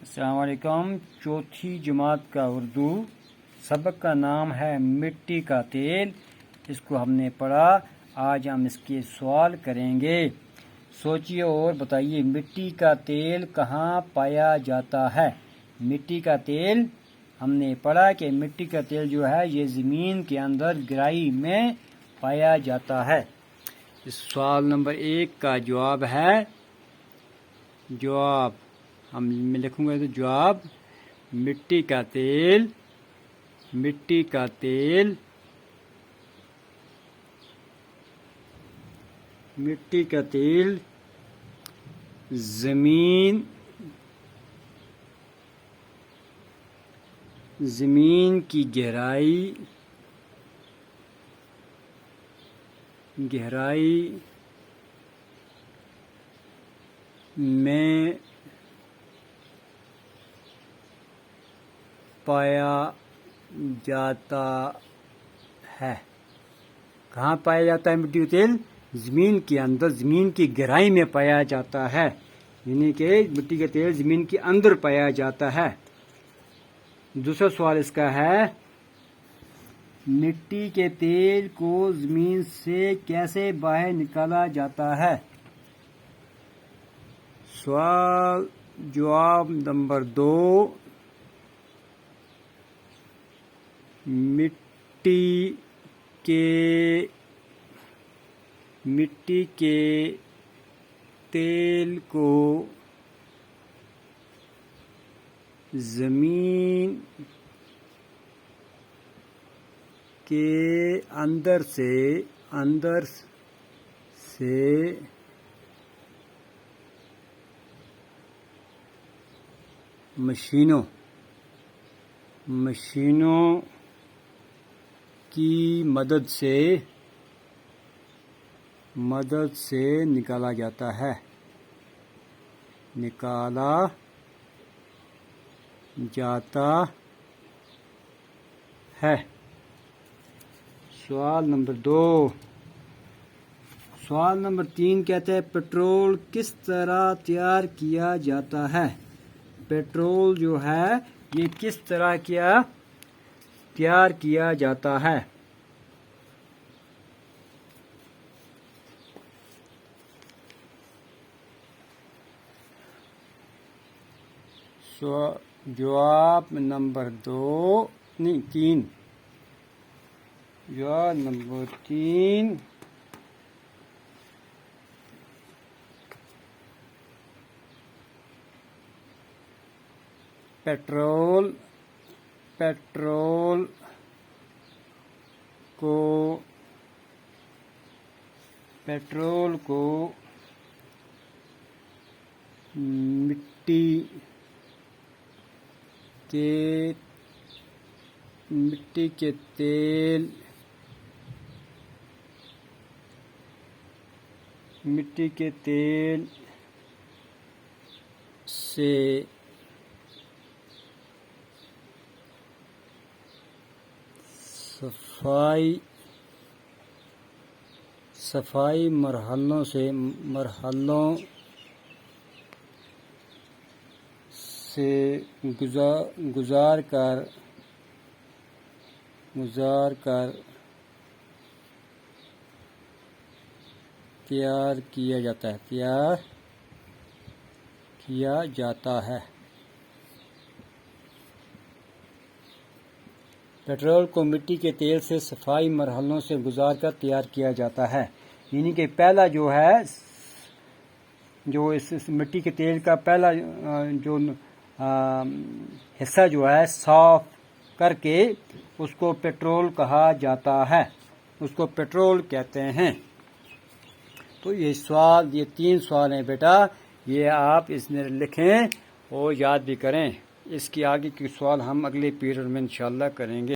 अस्सलाम वालेकुम। चौथी जमात का उर्दू सबक का नाम है मिट्टी का तेल। इसको हमने पढ़ा। आज हम इसके सवाल करेंगे। सोचिए और बताइए, मिट्टी का तेल कहाँ पाया जाता है। मिट्टी का तेल हमने पढ़ा कि मिट्टी का तेल जो है ये ज़मीन के अंदर गहराई में पाया जाता है। इस सवाल नंबर 1 का जवाब है, जवाब हम लिखूंगा तो जवाब मिट्टी का तेल, मिट्टी का तेल, मिट्टी का तेल जमीन की गहराई में पाया जाता है। कहाँ पाया जाता है मिट्टी का तेल? ज़मीन के अंदर, ज़मीन की गहराई में पाया जाता है। यानी कि मिट्टी का तेल ज़मीन के अंदर पाया जाता है। दूसरा सवाल इसका है, मिट्टी के तेल को ज़मीन से कैसे बाहर निकाला जाता है। सवाल जवाब नंबर 2, मिट्टी के तेल को ज़मीन के अंदर से मशीनों की मदद से निकाला जाता है। सवाल नंबर 2। सवाल नंबर 3 कहते हैं, पेट्रोल किस तरह तैयार किया जाता है। पेट्रोल जो है ये किस तरह तैयार किया जाता है। जवाब नंबर 3। जवाब नंबर 3, पेट्रोल को मिट्टी के तेल से सफाई मरहलों से गुजार कर तैयार किया जाता है। पेट्रोल को मिट्टी के तेल से सफाई मरहलों से गुजार कर तैयार किया जाता है। यानी कि पहला जो है, जो इस मिट्टी के तेल का पहला जो हिस्सा जो है साफ करके उसको पेट्रोल कहा जाता है, उसको पेट्रोल कहते हैं। तो ये 3 सवाल हैं बेटा, ये आप इसमें लिखें और याद भी करें। इसकी आगे के सवाल हम अगले पीरियड में इंशाल्लाह करेंगे।